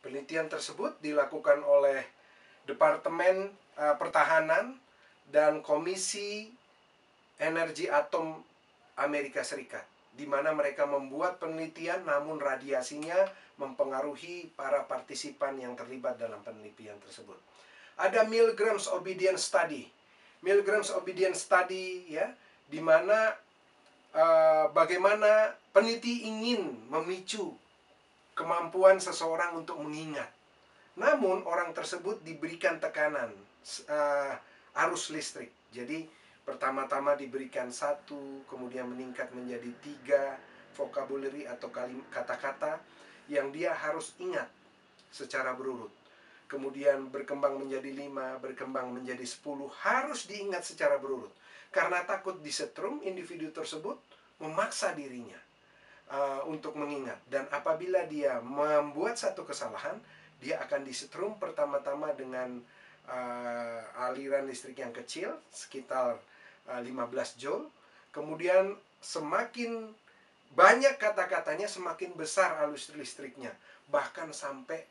Penelitian tersebut dilakukan oleh Departemen Pertahanan dan Komisi Energi Atom Amerika Serikat, di mana mereka membuat penelitian namun radiasinya mempengaruhi para partisipan yang terlibat dalam penelitian tersebut. Ada Milgram's Obedience Study. Milgram's Obedience Study, ya, di mana bagaimana peneliti ingin memicu kemampuan seseorang untuk mengingat. Namun orang tersebut diberikan tekanan arus listrik. Jadi pertama-tama diberikan 1, kemudian meningkat menjadi 3 vocabulary atau kata-kata yang dia harus ingat secara berurut. Kemudian berkembang menjadi 5, berkembang menjadi 10, harus diingat secara berurut. Karena takut disetrum, individu tersebut memaksa dirinya untuk mengingat. Dan apabila dia membuat satu kesalahan, dia akan disetrum pertama-tama dengan aliran listrik yang kecil, sekitar 15 joule. Kemudian semakin banyak kata-katanya, semakin besar arus listriknya. Bahkan sampai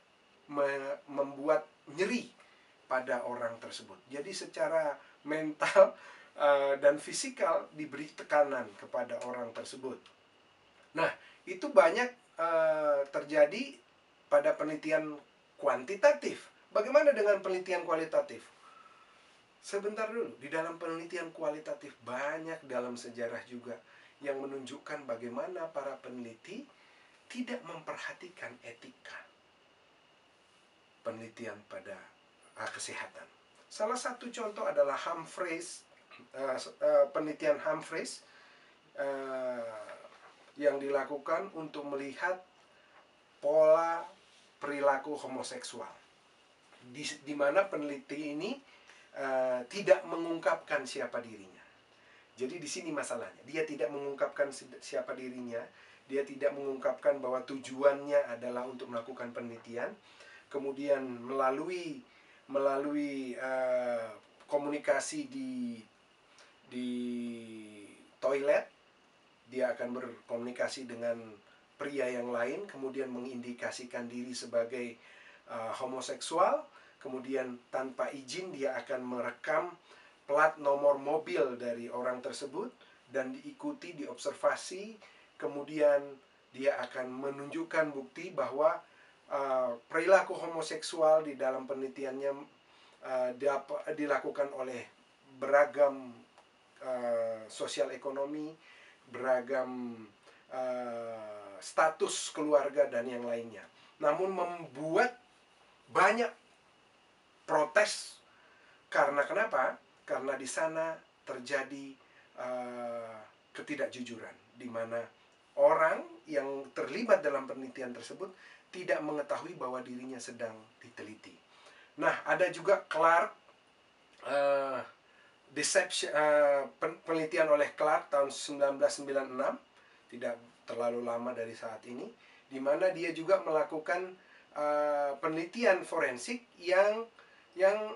membuat nyeri pada orang tersebut. Jadi secara mental dan fisikal diberi tekanan kepada orang tersebut. Nah, itu banyak terjadi pada penelitian kuantitatif. Bagaimana dengan penelitian kualitatif? Sebentar dulu, di dalam penelitian kualitatif banyak dalam sejarah juga yang menunjukkan bagaimana para peneliti tidak memperhatikan etika penelitian pada kesehatan. Salah satu contoh adalah Humphreys, penelitian Humphreys yang dilakukan untuk melihat pola perilaku homoseksual, di mana peneliti ini tidak mengungkapkan siapa dirinya. Jadi di sini masalahnya, dia tidak mengungkapkan siapa dirinya, dia tidak mengungkapkan bahwa tujuannya adalah untuk melakukan penelitian. Kemudian melalui komunikasi di toilet, dia akan berkomunikasi dengan pria yang lain, kemudian mengindikasikan diri sebagai homoseksual. Kemudian tanpa izin dia akan merekam plat nomor mobil dari orang tersebut dan diikuti, diobservasi. Kemudian dia akan menunjukkan bukti bahwa perilaku homoseksual di dalam penelitiannya dilakukan oleh beragam sosial ekonomi, beragam status keluarga dan yang lainnya. Namun membuat banyak protes. Karena kenapa? Karena di sana terjadi ketidakjujuran, di mana orang yang terlibat dalam penelitian tersebut tidak mengetahui bahwa dirinya sedang diteliti. Nah, ada juga Clark, penelitian oleh Clark tahun 1996, tidak terlalu lama dari saat ini, di mana dia juga melakukan penelitian forensik yang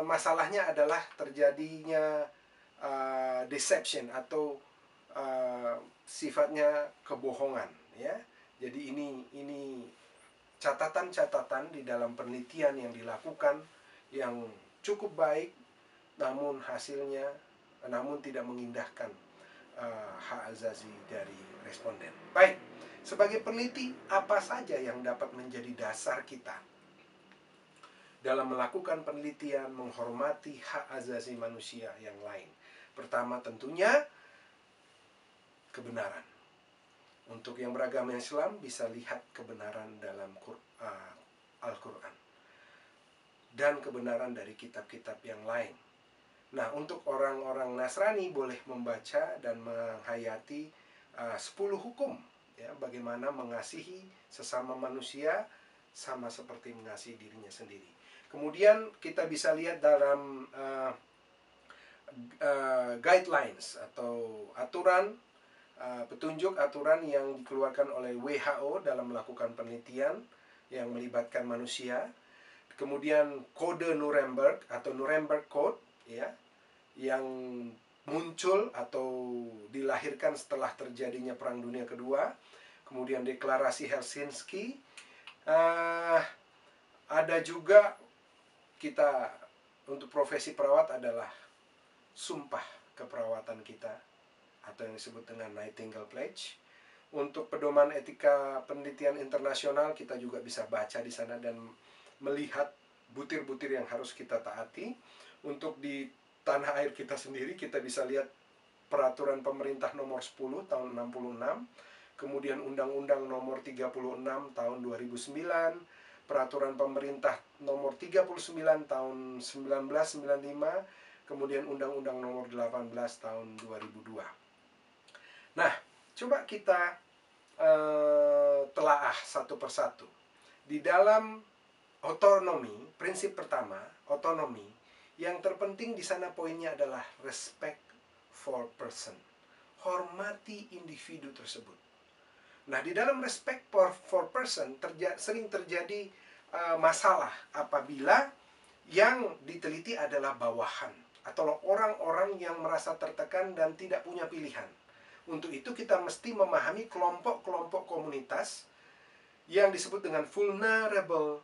masalahnya adalah terjadinya deception atau sifatnya kebohongan, ya. Jadi ini catatan-catatan di dalam penelitian yang dilakukan yang cukup baik, namun hasilnya tidak mengindahkan hak asasi dari responden. Baik, sebagai peneliti, apa saja yang dapat menjadi dasar kita dalam melakukan penelitian menghormati hak asasi manusia yang lain? Pertama tentunya kebenaran. Untuk yang beragama Islam bisa lihat kebenaran dalam Al-Quran dan kebenaran dari kitab-kitab yang lain. Nah, untuk orang-orang Nasrani boleh membaca dan menghayati 10 hukum, ya, bagaimana mengasihi sesama manusia sama seperti mengasihi dirinya sendiri. Kemudian kita bisa lihat dalam guidelines atau aturan, petunjuk aturan yang dikeluarkan oleh WHO dalam melakukan penelitian yang melibatkan manusia. Kemudian kode Nuremberg atau Nuremberg Code, ya, yang muncul atau dilahirkan setelah terjadinya Perang Dunia Kedua. Kemudian deklarasi Helsinki, Ada juga kita untuk profesi perawat adalah sumpah keperawatan kita atau yang disebut dengan Nightingale Pledge. Untuk pedoman etika penelitian internasional kita juga bisa baca di sana dan melihat butir-butir yang harus kita taati. Untuk di tanah air kita sendiri kita bisa lihat peraturan pemerintah nomor 10 tahun 66, kemudian undang-undang nomor 36 tahun 2009, peraturan pemerintah nomor 39 tahun 1995, kemudian undang-undang nomor 18 tahun 2002. Nah, coba kita telaah satu persatu. Di dalam otonomi, prinsip pertama, otonomi, yang terpenting di sana poinnya adalah respect for person. Hormati individu tersebut. Nah, di dalam respect for person sering terjadi masalah apabila yang diteliti adalah bawahan atau orang-orang yang merasa tertekan dan tidak punya pilihan. Untuk itu kita mesti memahami kelompok-kelompok komunitas yang disebut dengan vulnerable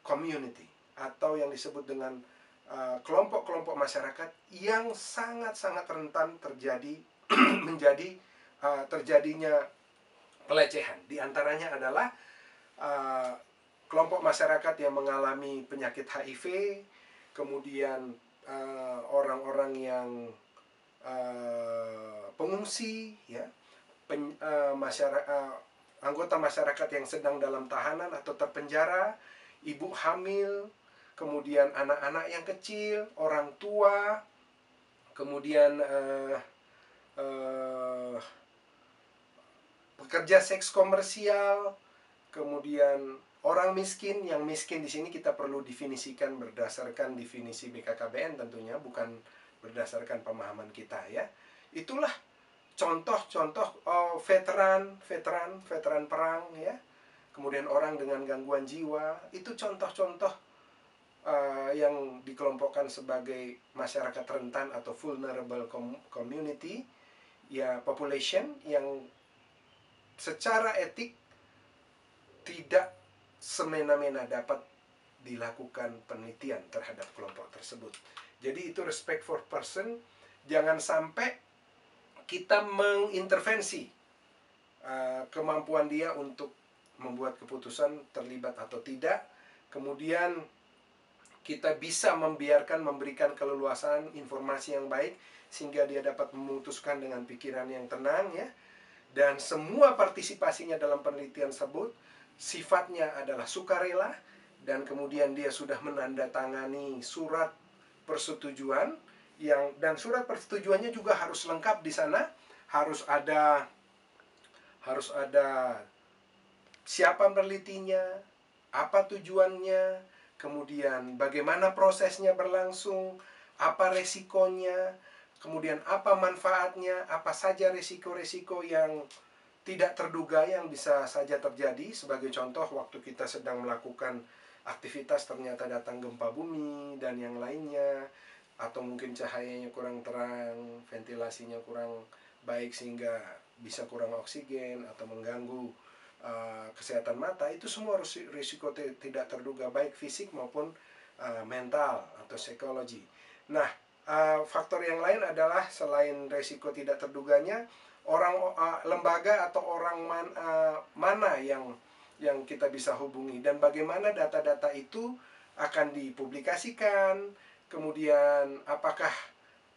community atau yang disebut dengan kelompok-kelompok masyarakat yang sangat-sangat rentan terjadi menjadi terjadinya pelecehan. Di antaranya adalah kelompok masyarakat yang mengalami penyakit HIV, kemudian orang-orang yang pengungsi, ya, anggota masyarakat yang sedang dalam tahanan atau terpenjara, ibu hamil, kemudian anak-anak yang kecil, orang tua, kemudian pekerja seks komersial, kemudian orang miskin. Yang miskin di sini kita perlu definisikan berdasarkan definisi BKKBN tentunya, bukan berdasarkan pemahaman kita, ya. Itulah contoh-contoh veteran perang, ya. Kemudian orang dengan gangguan jiwa, itu contoh-contoh yang dikelompokkan sebagai masyarakat rentan atau vulnerable community, ya, population yang secara etik tidak semena-mena dapat dilakukan penelitian terhadap kelompok tersebut. Jadi itu respect for person. Jangan sampai kita mengintervensi kemampuan dia untuk membuat keputusan terlibat atau tidak. Kemudian kita bisa memberikan keleluasaan informasi yang baik sehingga dia dapat memutuskan dengan pikiran yang tenang, ya. Dan semua partisipasinya dalam penelitian tersebut sifatnya adalah sukarela, dan kemudian dia sudah menandatangani surat persetujuan dan surat persetujuannya juga harus lengkap di sana. Harus ada siapa penelitinya, apa tujuannya, kemudian bagaimana prosesnya berlangsung, apa resikonya, kemudian apa manfaatnya, apa saja resiko-resiko yang tidak terduga yang bisa saja terjadi. Sebagai contoh, waktu kita sedang melakukan aktivitas ternyata datang gempa bumi dan yang lainnya, atau mungkin cahayanya kurang terang, ventilasinya kurang baik sehingga bisa kurang oksigen atau mengganggu kesehatan mata. Itu semua risiko tidak terduga, baik fisik maupun mental atau psikologi. Nah, faktor yang lain adalah selain risiko tidak terduganya, lembaga atau orang mana yang kita bisa hubungi, dan bagaimana data-data itu akan dipublikasikan. Kemudian apakah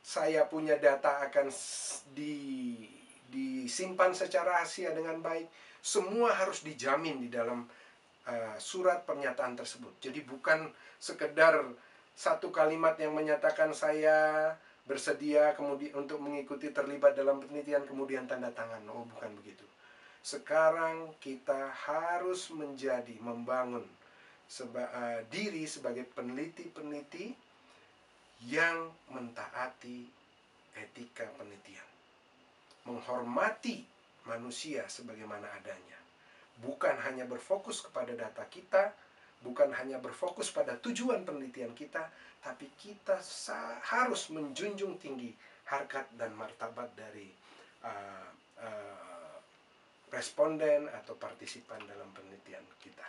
saya punya data akan disimpan secara rahasia dengan baik. Semua harus dijamin di dalam surat pernyataan tersebut. Jadi bukan sekedar satu kalimat yang menyatakan saya bersedia kemudian untuk mengikuti terlibat dalam penelitian kemudian tanda tangan. Oh, bukan begitu. Sekarang kita harus membangun diri sebagai peneliti-peneliti yang mentaati etika penelitian, menghormati manusia sebagaimana adanya, bukan hanya berfokus kepada data kita, bukan hanya berfokus pada tujuan penelitian kita, tapi kita harus menjunjung tinggi harkat dan martabat dari responden atau partisipan dalam penelitian kita.